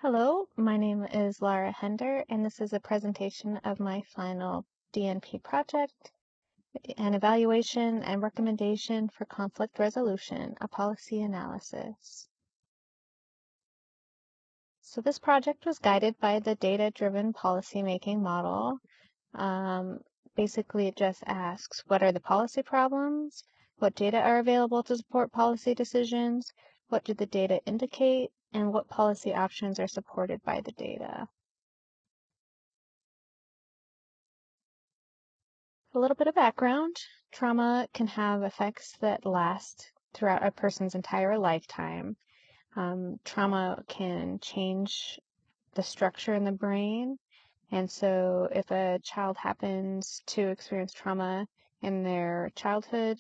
Hello, my name is Lara Hender, and this is a presentation of my final DNP project, an evaluation and recommendation for conflict resolution, a policy analysis. So this project was guided by the data-driven policymaking model. Basically, it just asks, what are the policy problems? What data are available to support policy decisions? What do the data indicate? And what policy options are supported by the data? A little bit of background. Trauma can have effects that last throughout a person's entire lifetime. Trauma can change the structure in the brain. And so if a child happens to experience trauma in their childhood,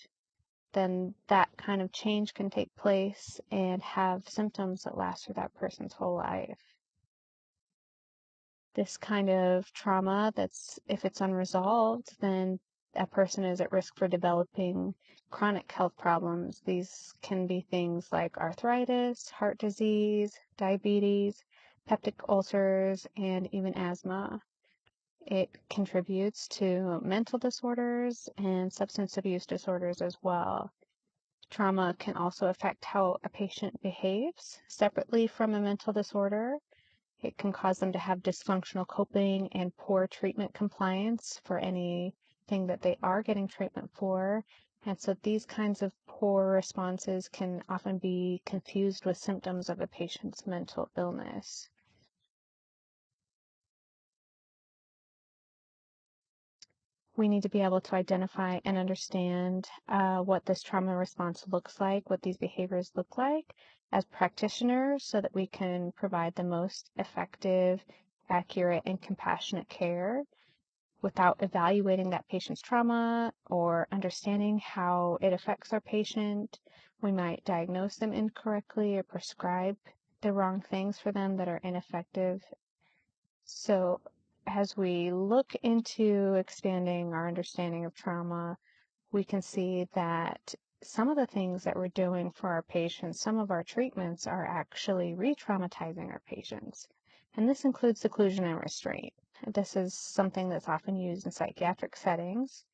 then that kind of change can take place and have symptoms that last through that person's whole life. This kind of trauma if it's unresolved, then a person is at risk for developing chronic health problems. These can be things like arthritis, heart disease, diabetes, peptic ulcers, and even asthma. It contributes to mental disorders and substance abuse disorders as well. Trauma can also affect how a patient behaves separately from a mental disorder. It can cause them to have dysfunctional coping and poor treatment compliance for anything that they are getting treatment for. And so these kinds of poor responses can often be confused with symptoms of a patient's mental illness. We need to be able to identify and understand what this trauma response looks like, what these behaviors look like as practitioners so that we can provide the most effective, accurate, and compassionate care without evaluating that patient's trauma or understanding how it affects our patient. We might diagnose them incorrectly or prescribe the wrong things for them that are ineffective. So as we look into expanding our understanding of trauma, we can see that some of the things that we're doing for our patients, some of our treatments are actually re-traumatizing our patients. And this includes seclusion and restraint. This is something that's often used in psychiatric settings.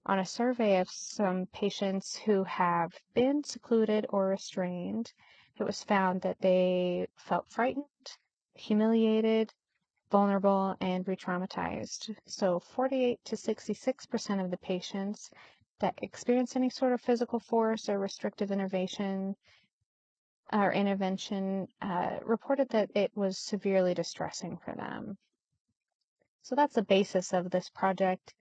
On a survey of some patients who have been secluded or restrained, it was found that they felt frightened, humiliated, vulnerable, and re-traumatized. So 48 to 66% of the patients that experience any sort of physical force or restrictive intervention reported that it was severely distressing for them. So that's the basis of this project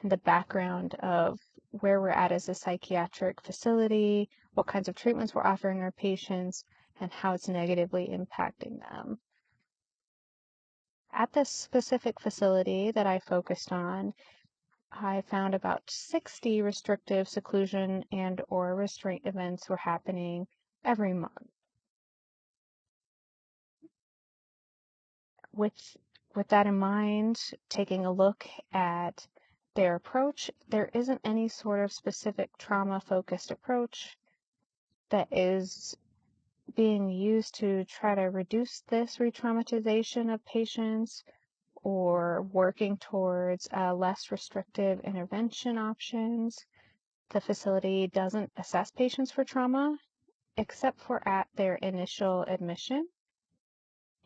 and the background of where we're at as a psychiatric facility, what kinds of treatments we're offering our patients, and how it's negatively impacting them. At this specific facility that I focused on, I found about 60 restrictive seclusion and or restraint events were happening every month. With that in mind, taking a look at their approach, there isn't any sort of specific trauma-focused approach that is being used to try to reduce this re-traumatization of patients or working towards less restrictive intervention options. The facility doesn't assess patients for trauma except for at their initial admission,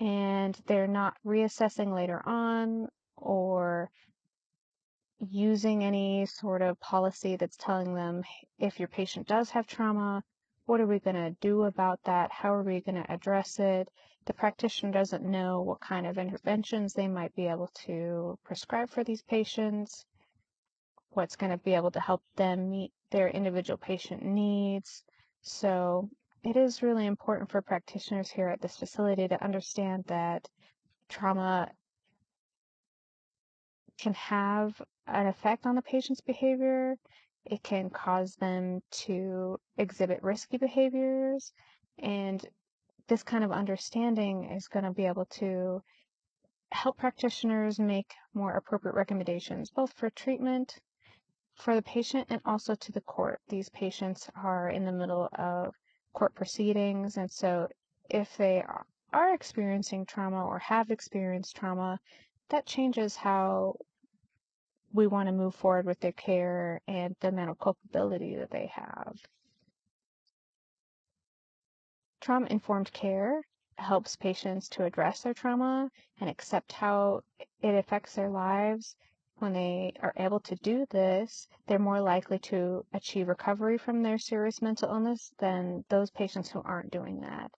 and they're not reassessing later on or using any sort of policy that's telling them, if your patient does have trauma, what are we going to do about that? How are we going to address it? The practitioner doesn't know what kind of interventions they might be able to prescribe for these patients, what's going to be able to help them meet their individual patient needs. So it is really important for practitioners here at this facility to understand that trauma can have an effect on the patient's behavior. It can cause them to exhibit risky behaviors, and this kind of understanding is going to be able to help practitioners make more appropriate recommendations, both for treatment for the patient and also to the court. These patients are in the middle of court proceedings, and so if they are experiencing trauma or have experienced trauma, that changes how we want to move forward with their care and the mental culpability that they have. Trauma-informed care helps patients to address their trauma and accept how it affects their lives. When they are able to do this, they're more likely to achieve recovery from their serious mental illness than those patients who aren't doing that.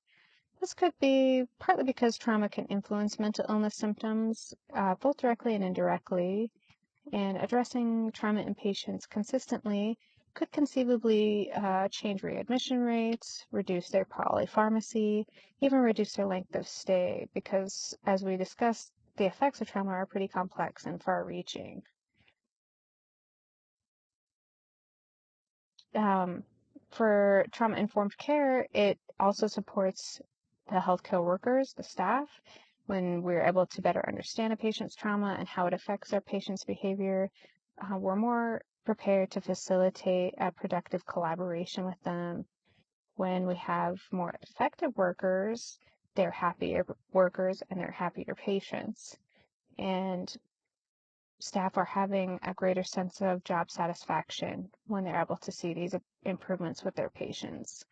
This could be partly because trauma can influence mental illness symptoms, both directly and indirectly, and addressing trauma in patients consistently could conceivably change readmission rates, reduce their polypharmacy, even reduce their length of stay, because as we discussed, the effects of trauma are pretty complex and far-reaching. For trauma-informed care, it also supports the healthcare workers, the staff, when we're able to better understand a patient's trauma and how it affects our patient's behavior. We're more prepared to facilitate a productive collaboration with them. When we have more effective workers, they're happier workers and they're happier patients. And staff are having a greater sense of job satisfaction when they're able to see these improvements with their patients.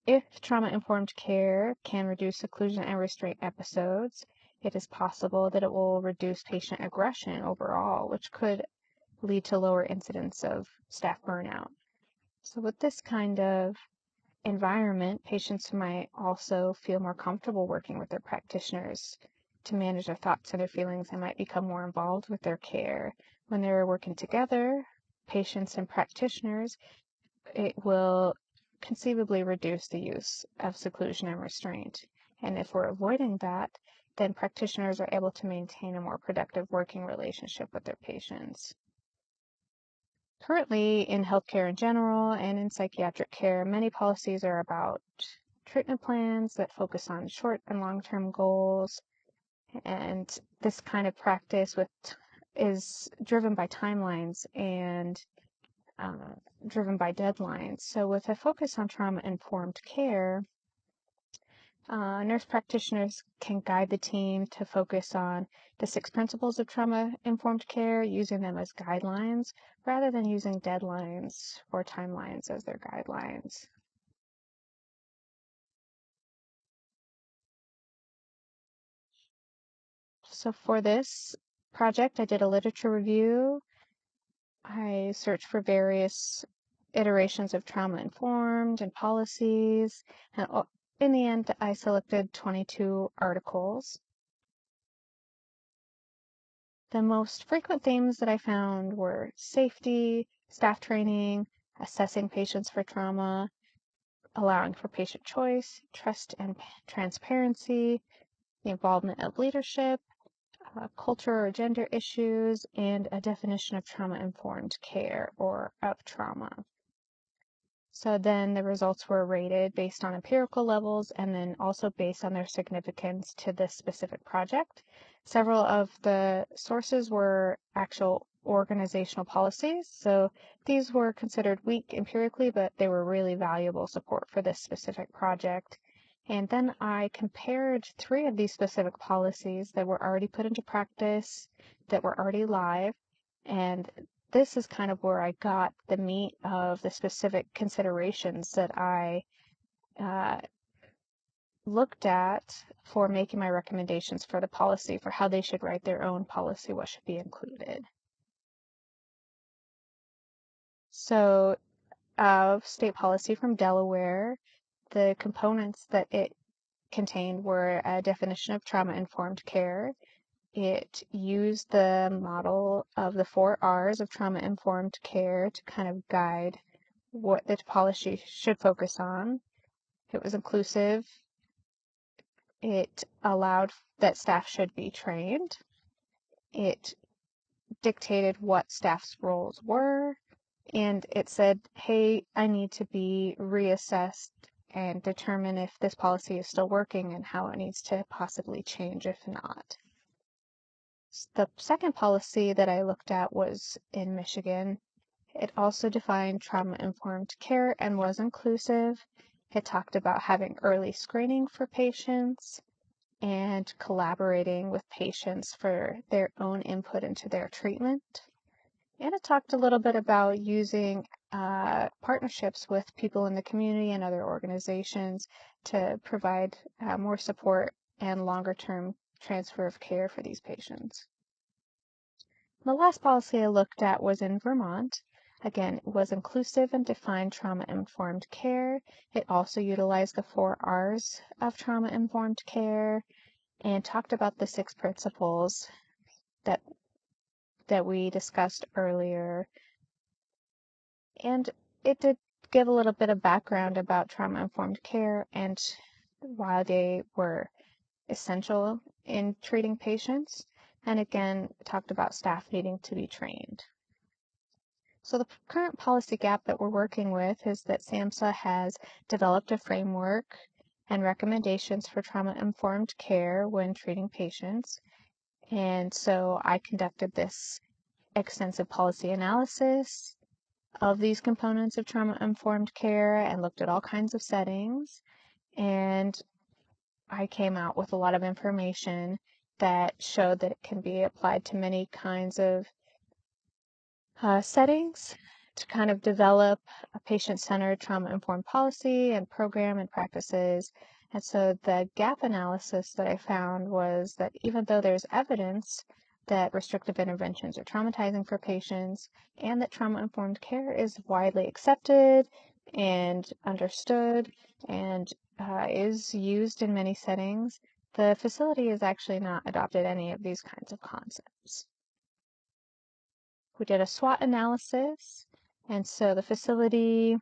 If trauma-informed care can reduce seclusion and restraint episodes, it is possible that it will reduce patient aggression overall, which could lead to lower incidence of staff burnout. So with this kind of environment, patients might also feel more comfortable working with their practitioners to manage their thoughts and their feelings and might become more involved with their care. When they're working together, patients and practitioners, it will conceivably reduce the use of seclusion and restraint. And if we're avoiding that, then practitioners are able to maintain a more productive working relationship with their patients. Currently, in healthcare in general and in psychiatric care, many policies are about treatment plans that focus on short and long-term goals. And this kind of practice is driven by timelines and driven by deadlines. So with a focus on trauma-informed care, nurse practitioners can guide the team to focus on the 6 principles of trauma-informed care, using them as guidelines rather than using deadlines or timelines as their guidelines. So for this project, I did a literature review. I searched for various iterations of trauma-informed and policies, and in the end, I selected 22 articles. The most frequent themes that I found were safety, staff training, assessing patients for trauma, allowing for patient choice, trust and transparency, the involvement of leadership, culture or gender issues, and a definition of trauma-informed care or of trauma. So then the results were rated based on empirical levels and then also based on their significance to this specific project. Several of the sources were actual organizational policies. So these were considered weak empirically, but they were really valuable support for this specific project. And then I compared 3 of these specific policies that were already put into practice, that were already live, and this is kind of where I got the meat of the specific considerations that I looked at for making my recommendations for the policy, for how they should write their own policy, what should be included. So, of state policy from Delaware, the components that it contained were a definition of trauma-informed care. It used the model of the 4 R's of trauma-informed care to kind of guide what the policy should focus on. It was inclusive. It allowed that staff should be trained. It dictated what staff's roles were. And it said, hey, I need to be reassessed and determine if this policy is still working and how it needs to possibly change if not. The second policy that I looked at was in Michigan. It also defined trauma-informed care and was inclusive. It talked about having early screening for patients and collaborating with patients for their own input into their treatment. And it talked a little bit about using partnerships with people in the community and other organizations to provide more support and longer-term transfer of care for these patients. The last policy I looked at was in Vermont. Again, it was inclusive and defined trauma-informed care. It also utilized the 4 Rs of trauma-informed care and talked about the 6 principles that we discussed earlier. And it did give a little bit of background about trauma-informed care and why they were essential in treating patients. And again, talked about staff needing to be trained. So the current policy gap that we're working with is that SAMHSA has developed a framework and recommendations for trauma-informed care when treating patients. And so I conducted this extensive policy analysis of these components of trauma-informed care and looked at all kinds of settings. And I came out with a lot of information that showed that it can be applied to many kinds of settings to kind of develop a patient-centered trauma-informed policy and program and practices. And so the gap analysis that I found was that even though there's evidence that restrictive interventions are traumatizing for patients and that trauma-informed care is widely accepted and understood and is used in many settings, the facility has actually not adopted any of these kinds of concepts. We did a SWOT analysis, and so the facility,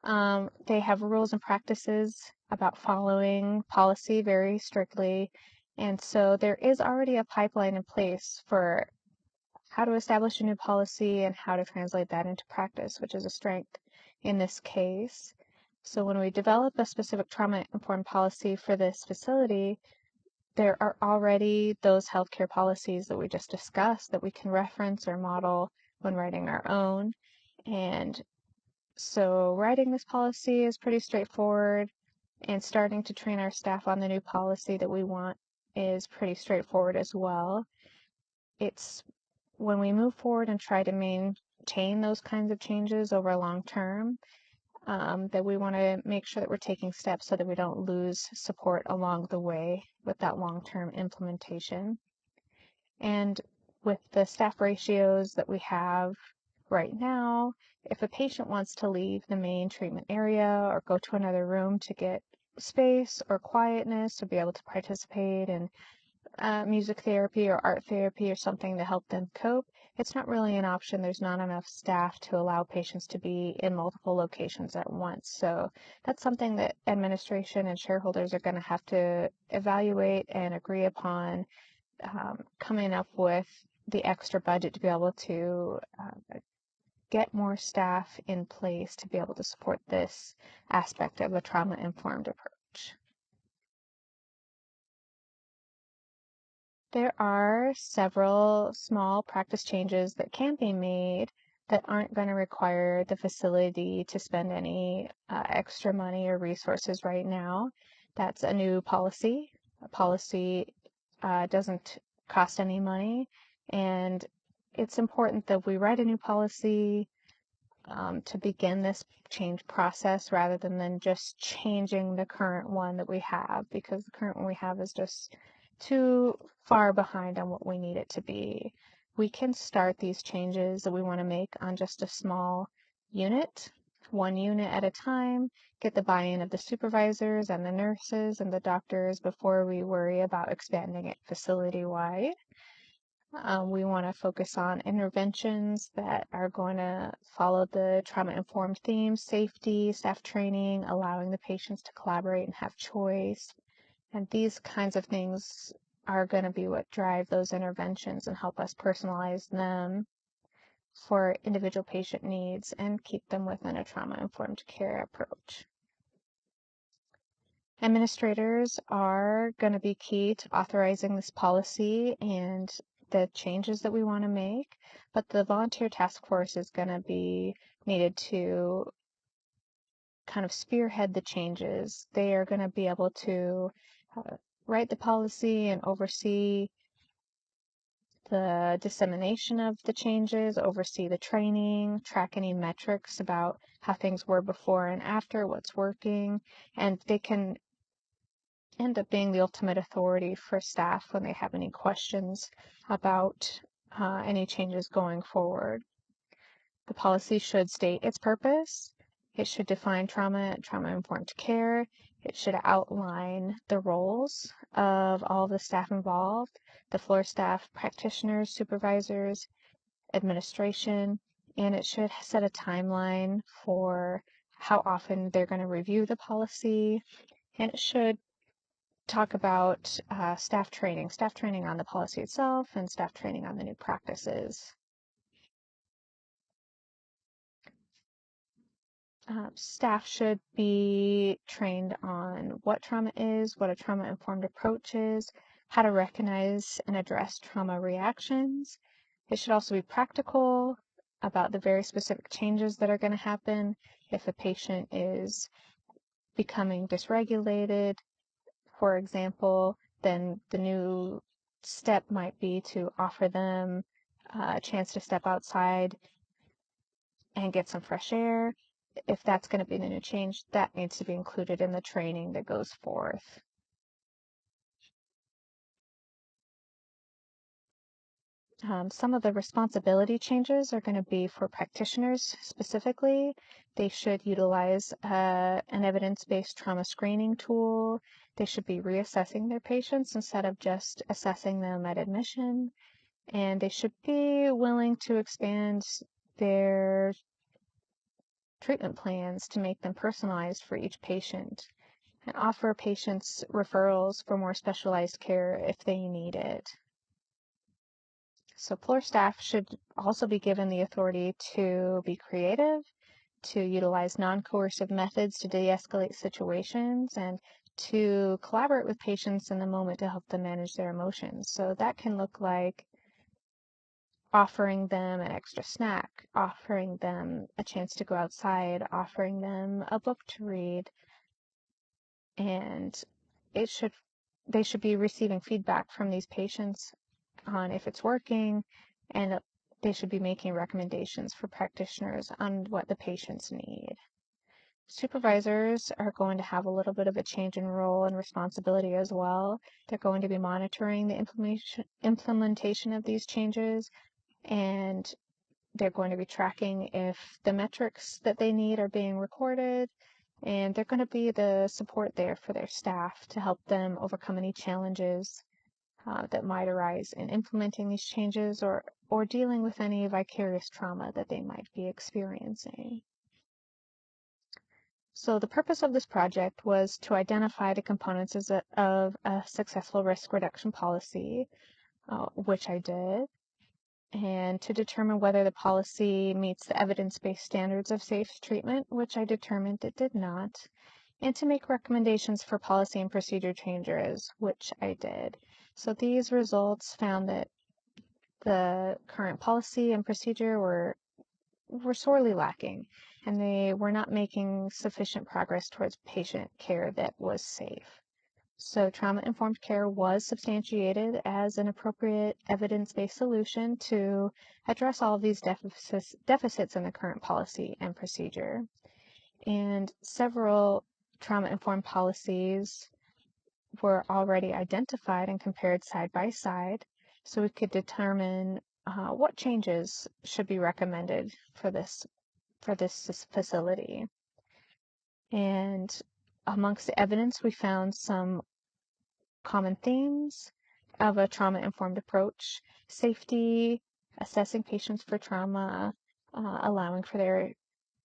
they have rules and practices about following policy very strictly, and so there is already a pipeline in place for how to establish a new policy and how to translate that into practice, which is a strength in this case. So when we develop a specific trauma-informed policy for this facility, there are already those healthcare policies that we just discussed that we can reference or model when writing our own. And so writing this policy is pretty straightforward, and starting to train our staff on the new policy that we want is pretty straightforward as well. It's when we move forward and try to maintain those kinds of changes over long term, that we want to make sure that we're taking steps so that we don't lose support along the way with that long-term implementation. And with the staff ratios that we have right now, if a patient wants to leave the main treatment area or go to another room to get space or quietness to be able to participate in music therapy or art therapy or something to help them cope, it's not really an option. There's not enough staff to allow patients to be in multiple locations at once. So that's something that administration and shareholders are going to have to evaluate and agree upon, coming up with the extra budget to be able to get more staff in place to be able to support this aspect of a trauma-informed approach. There are several small practice changes that can be made that aren't going to require the facility to spend any extra money or resources right now. That's a new policy. A policy doesn't cost any money, and it's important that we write a new policy to begin this change process rather than just changing the current one that we have, because the current one we have is just too far behind on what we need it to be. We can start these changes that we want to make on just a small unit, one unit at a time, get the buy-in of the supervisors and the nurses and the doctors before we worry about expanding it facility-wide. We want to focus on interventions that are going to follow the trauma-informed themes: safety, staff training, allowing the patients to collaborate and have choice. And these kinds of things are going to be what drive those interventions and help us personalize them for individual patient needs and keep them within a trauma-informed care approach. Administrators are going to be key to authorizing this policy and the changes that we want to make, but the volunteer task force is going to be needed to kind of spearhead the changes. They are going to be able to write the policy and oversee the dissemination of the changes, oversee the training, track any metrics about how things were before and after, what's working, and they can end up being the ultimate authority for staff when they have any questions about any changes going forward. The policy should state its purpose. It should define trauma-informed care. It should outline the roles of all the staff involved, the floor staff, practitioners, supervisors, administration, and it should set a timeline for how often they're going to review the policy, and it should talk about staff training on the policy itself, and staff training on the new practices. Staff should be trained on what trauma is, what a trauma-informed approach is, how to recognize and address trauma reactions. It should also be practical about the very specific changes that are going to happen if a patient is becoming dysregulated, for example, then the new step might be to offer them a chance to step outside and get some fresh air. If that's going to be the new change, that needs to be included in the training that goes forth. Some of the responsibility changes are going to be for practitioners specifically. They should utilize an evidence-based trauma screening tool. They should be reassessing their patients instead of just assessing them at admission. And they should be willing to expand their treatment plans to make them personalized for each patient and offer patients referrals for more specialized care if they need it. So floor staff should also be given the authority to be creative, to utilize non-coercive methods to de-escalate situations, and to collaborate with patients in the moment to help them manage their emotions. So that can look like offering them an extra snack, offering them a chance to go outside, offering them a book to read, and they should be receiving feedback from these patients on if it's working, and they should be making recommendations for practitioners on what the patients need. Supervisors are going to have a little bit of a change in role and responsibility as well. They're going to be monitoring the implementation of these changes, and they're going to be tracking if the metrics that they need are being recorded, and they're going to be the support there for their staff to help them overcome any challenges that might arise in implementing these changes or dealing with any vicarious trauma that they might be experiencing. So the purpose of this project was to identify the components of a successful risk reduction policy, which I did, and to determine whether the policy meets the evidence-based standards of safe treatment, which I determined it did not, and to make recommendations for policy and procedure changes, which I did. So these results found that the current policy and procedure were sorely lacking, and they were not making sufficient progress towards patient care that was safe. So trauma-informed care was substantiated as an appropriate evidence-based solution to address all of these deficits in the current policy and procedure. And several trauma-informed policies were already identified and compared side by side, so we could determine what changes should be recommended for this facility. And amongst the evidence, we found some common themes of a trauma-informed approach: safety, assessing patients for trauma, allowing for their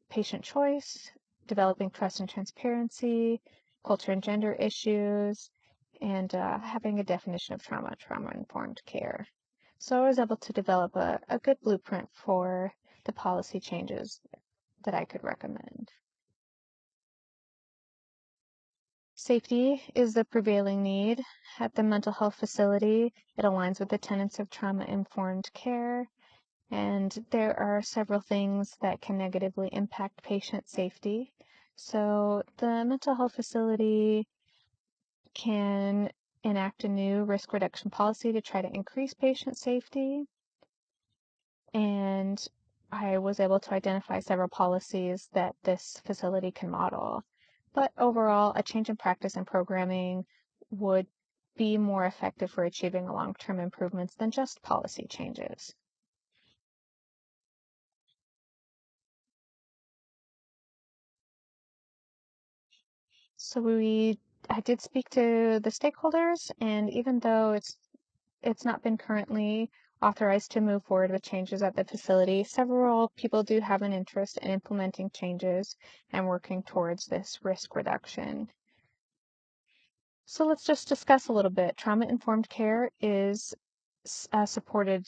patient choice, developing trust and transparency, culture and gender issues, and having a definition of trauma-informed care. So I was able to develop a good blueprint for the policy changes that I could recommend. Safety is the prevailing need at the mental health facility. It aligns with the tenets of trauma-informed care, and there are several things that can negatively impact patient safety. So the mental health facility can enact a new risk reduction policy to try to increase patient safety. And I was able to identify several policies that this facility can model. But overall, a change in practice and programming would be more effective for achieving long-term improvements than just policy changes. So I did speak to the stakeholders, and even though it's not been currently authorized to move forward with changes at the facility, several people do have an interest in implementing changes and working towards this risk reduction. So let's just discuss a little bit. Trauma-informed care is a supported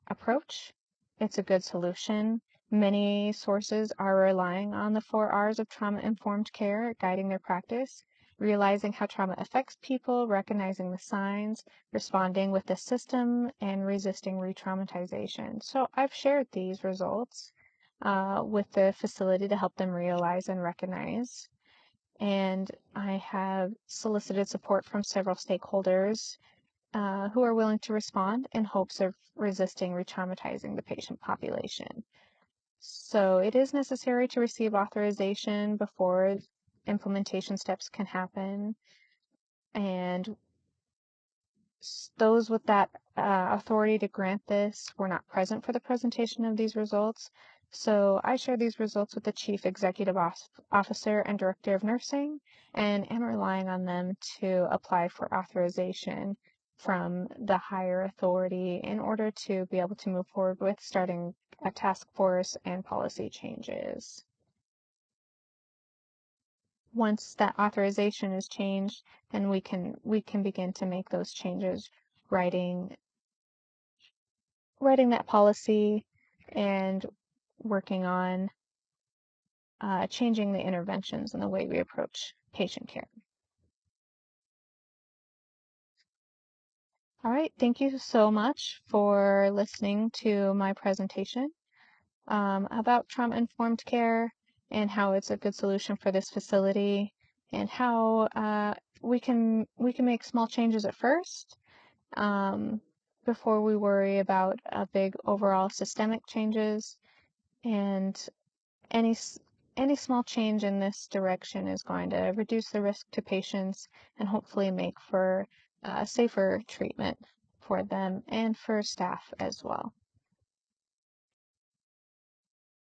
approach. It's a good solution. Many sources are relying on the 4 R's of trauma-informed care, guiding their practice, realizing how trauma affects people, recognizing the signs, responding with the system, and resisting re-traumatization. So I've shared these results with the facility to help them realize and recognize. And I have solicited support from several stakeholders who are willing to respond in hopes of resisting re-traumatizing the patient population. So it is necessary to receive authorization before implementation steps can happen, and those with that authority to grant this were not present for the presentation of these results. So I share these results with the Chief Executive Officer and Director of Nursing, and am relying on them to apply for authorization from the higher authority in order to be able to move forward with starting a task force and policy changes. Once that authorization is changed, then we can begin to make those changes, writing that policy and working on changing the interventions and the way we approach patient care. All right, thank you so much for listening to my presentation about trauma-informed care and how it's a good solution for this facility, and how we can make small changes at first um, before we worry about big overall systemic changes. And any any small change in this direction is going to reduce the risk to patients and hopefully make for safer treatment for them and for staff as well.